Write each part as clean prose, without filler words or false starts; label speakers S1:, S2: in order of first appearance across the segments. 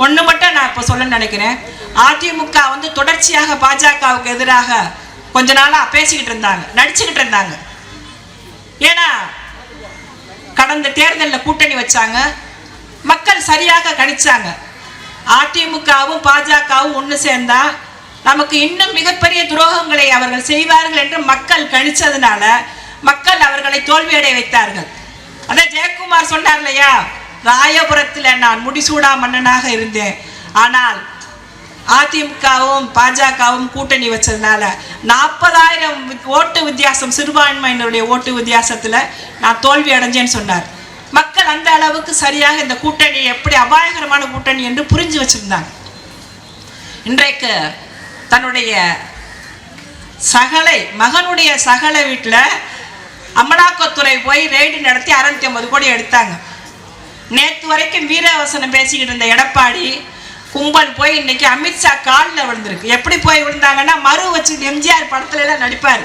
S1: ஒன்று மட்டும் நான் இப்போ சொல்ல நினைக்கிறேன். அதிமுக வந்து தொடர்ச்சியாக பாஜகவுக்கு எதிராக கொஞ்ச நாளாக பேசிக்கிட்டு இருந்தாங்க, நடிச்சுக்கிட்டு இருந்தாங்க. ஏன்னா கடந்த தேர்தலில் கூட்டணி வச்சாங்க, மக்கள் சரியாக கணிச்சாங்க. அதிமுகவும் பாஜகவும் ஒன்று சேர்ந்தா நமக்கு இன்னும் மிகப்பெரிய துரோகங்களை அவர்கள் செய்வார்கள் என்று மக்கள் கணிச்சதுனால மக்கள் அவர்களை தோல்வியடைய வைத்தார்கள். அதான் ஜெயக்குமார் சொன்னார் இல்லையா, ராயபுரத்தில் நான் முடிசூடா மன்னனாக இருந்தேன், ஆனால் அதிமுகவும் பாஜகவும் கூட்டணி வச்சதுனால 40,000 ஓட்டு வித்தியாசம், சிறுபான்மையினருடைய ஓட்டு வித்தியாசத்தில் நான் தோல்வி அடைஞ்சேன்னு சொன்னார். மக்கள் அந்த அளவுக்கு சரியாக இந்த கூட்டணி எப்படி அபாயகரமான கூட்டணி என்று புரிஞ்சு வச்சிருந்தாங்க. இன்றைக்கு தன்னுடைய மகனுடைய சகலை வீட்டில் அமலாக்கத்துறை போய் ரெய்டு நடத்தி 650 கோடி எடுத்தாங்க. நேற்று வரைக்கும் வீரவசனம் பேசிக்கிட்டு இருந்த எடப்பாடி கும்பல் போய் இன்னைக்கு அமித்ஷா காலில் விழுந்திருக்கு. எப்படி போய் விழுந்தாங்கன்னா, மறு வச்சு எம்ஜிஆர் படத்துல எல்லாம் நடிப்பார்,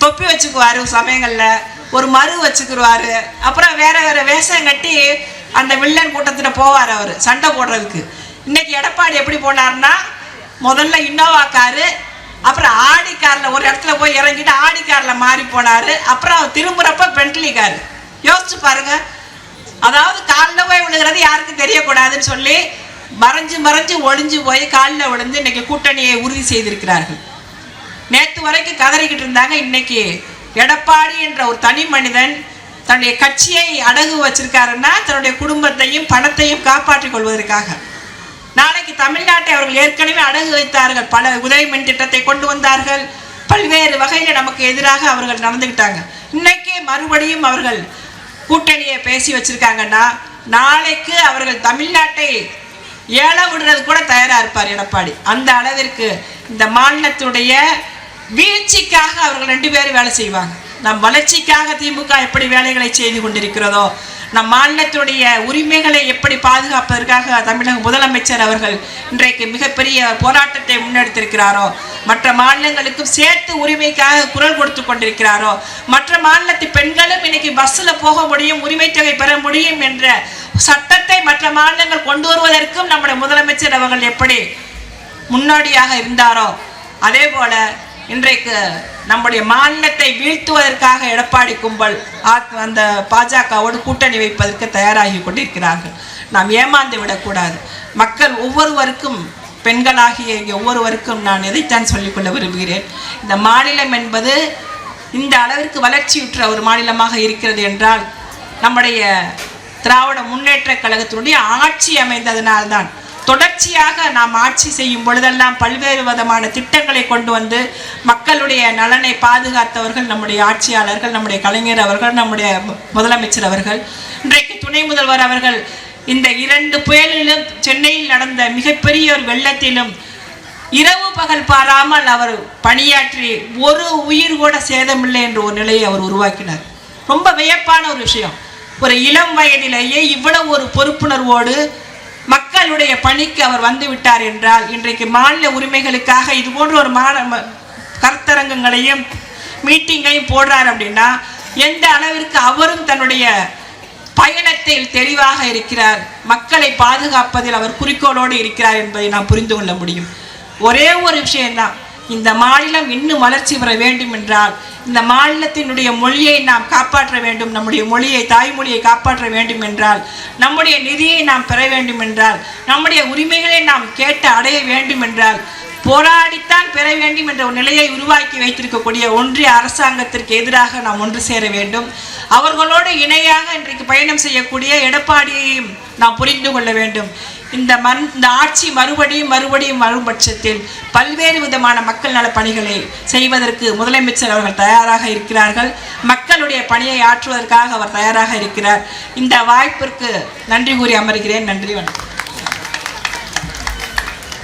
S1: தொப்பி வச்சுக்குவார், சமயங்களில் ஒரு மறு வச்சுக்குருவார், அப்புறம் வேற வேற வேஷம் கட்டி அந்த வில்லன் கூட்டத்தில் போவார் அவர் சண்டை போடுறதுக்கு. இன்னைக்கு எடப்பாடி எப்படி போனார்னா, முதல்ல இன்னோவா காரு, அப்புறம் ஆடி காரில் ஒரு இடத்துல போய் இறங்கிட்டு ஆடி காரில் மாறி போனார், அப்புறம் திரும்புறப்ப பென்ட்லி காரு. யோசிச்சு பாருங்க. அதாவது காலில் போய் விழுகிறது யாருக்கும் தெரியக்கூடாதுன்னு சொல்லி மறைஞ்சு மறைஞ்சு ஒளிஞ்சு போய் காலில் விழுந்து இன்னைக்கு கூட்டணியை உறுதி செய்திருக்கிறார்கள். நேற்று வரைக்கும் கதறிக்கிட்டு இருந்தாங்க. இன்னைக்கு எடப்பாடி என்ற ஒரு தனி மனிதன் தன்னுடைய கட்சியை அடகு வச்சிருக்காருன்னா தன்னுடைய குடும்பத்தையும் பணத்தையும் காப்பாற்றிக் கொள்வதற்காக. நாளைக்கு தமிழ்நாட்டை அவர்கள் ஏற்கனவே அடகு வைத்தார்கள், பல உதவி மின் திட்டத்தை கொண்டு வந்தார்கள், பல்வேறு வகையில் நமக்கு எதிராக அவர்கள் நடந்துக்கிட்டாங்க. இன்னைக்கு மறுபடியும் அவர்கள் கூட்டணியை பேசி வச்சிருக்காங்கன்னா நாளைக்கு அவர்கள் தமிழ்நாட்டை ஏழ விடுறது கூட தயாரா இருப்பார் எடப்பாடி. அந்த அளவிற்கு இந்த மாநிலத்துடைய வீழ்ச்சிக்காக அவர்கள் 2 பேரும் வேலை செய்வாங்க. நம் வளர்ச்சிக்காக திமுக எப்படி வேலைகளை செய்து கொண்டிருக்கிறதோ, நம் மாநிலத்துடைய உரிமைகளை எப்படி பாதுகாப்பதற்காக தமிழக முதலமைச்சர் அவர்கள் இன்றைக்கு மிகப்பெரிய போராட்டத்தை முன்னெடுத்திருக்கிறாரோ, மற்ற மாநிலங்களுக்கும் சேர்த்து உரிமைக்காக குரல் கொடுத்து கொண்டிருக்கிறாரோ, மற்ற மாநிலத்து பெண்களும் இன்னைக்கு பஸ்ஸில் போக முடியும், உரிமை தொகை பெற முடியும் என்ற சட்டத்தை மற்ற மாநிலங்கள் கொண்டு வருவதற்கும் நம்முடைய முதலமைச்சர் அவர்கள் எப்படி முன்னோடியாக இருந்தாரோ, அதே போல இன்றைக்கு நம்முடைய மாநிலத்தை வீழ்த்துவதற்காக எடப்பாடி கும்பல் அந்த பாஜகவோடு கூட்டணி வைப்பதற்கு தயாராகி கொண்டிருக்கிறார்கள். நாம் ஏமாந்து விடக்கூடாது. மக்கள் ஒவ்வொருவருக்கும், பெண்களாகிய ஒவ்வொருவருக்கும் நான் எதைத்தான் சொல்லிக்கொள்ள விரும்புகிறேன். இந்த மாநிலம் என்பது இந்த அளவிற்கு வளர்ச்சியுற்ற ஒரு மாநிலமாக இருக்கிறது என்றால் நம்முடைய திராவிட முன்னேற்ற கழகத்தினுடைய ஆட்சி அமைந்ததனால்தான். தொடர்ச்சியாக நாம் ஆட்சி செய்யும் பொழுதெல்லாம் பல்வேறு விதமான திட்டங்களை கொண்டு வந்து மக்களுடைய நலனை பாதுகாத்தவர்கள் நம்முடைய ஆட்சியாளர்கள், நம்முடைய கலைஞர் அவர்கள், நம்முடைய முதலமைச்சர் அவர்கள். இன்றைக்கு துணை முதல்வர் அவர்கள் இந்த 2 புயலிலும் சென்னையில் நடந்த மிகப்பெரிய ஒரு வெள்ளத்திலும் இரவு பகல் பாராமல் அவர் பணியாற்றி ஒரு உயிர் கூட சேதமில்லை என்ற ஒரு நிலையை அவர் உருவாக்கினார். ரொம்ப வியப்பான ஒரு விஷயம். ஒரு இளம் வயதிலேயே இவ்வளவு ஒரு பொறுப்புணர்வோடு மக்களுடைய பணிக்கு அவர் வந்து விட்டார் என்றால், இன்றைக்கு மாநில உரிமைகளுக்காக இது போன்ற ஒரு கருத்தரங்கங்களையும் மீட்டிங்கையும் போடுறார் அப்படின்னா எந்த அளவிற்கு அவரும் தன்னுடைய பயணத்தில் தெளிவாக இருக்கிறார், மக்களை பாதுகாப்பதில் அவர் குறிக்கோளோடு இருக்கிறார் என்பதை நாம் புரிந்து கொள்ள முடியும். ஒரே ஒரு விஷயம்தான், இந்த மாநிலம் இன்னும் வளர்ச்சி பெற வேண்டும் என்றால் இந்த மாநிலத்தினுடைய மொழியை நாம் காப்பாற்ற வேண்டும், நம்முடைய மொழியை, தாய்மொழியை காப்பாற்ற வேண்டும் என்றால், நம்முடைய நிதியை நாம் பெற வேண்டும் என்றால், நம்முடைய உரிமைகளை நாம் கேட்டு அடைய வேண்டும் என்றால் போராடித்தான் பெற வேண்டும் என்ற ஒரு நிலையை உருவாக்கி வைத்திருக்கக்கூடிய ஒன்றிய அரசாங்கத்திற்கு எதிராக நாம் ஒன்று சேர வேண்டும். அவர்களோடு இணையாக இன்றைக்கு பயணம் செய்யக்கூடிய எடப்பாடியையும் நாம் புரிந்து கொள்ள வேண்டும். இந்த ஆட்சி மறுபடியும் வரும் பட்சத்தில் பல்வேறு விதமான மக்கள் நல பணிகளை செய்வதற்கு முதலமைச்சர் அவர்கள் தயாராக இருக்கிறார்கள். மக்களுடைய பணியை ஆற்றுவதற்காக அவர் தயாராக இருக்கிறார். இந்த வாய்ப்பிற்கு நன்றி கூறி அமர்கிறேன். நன்றி, வணக்கம்.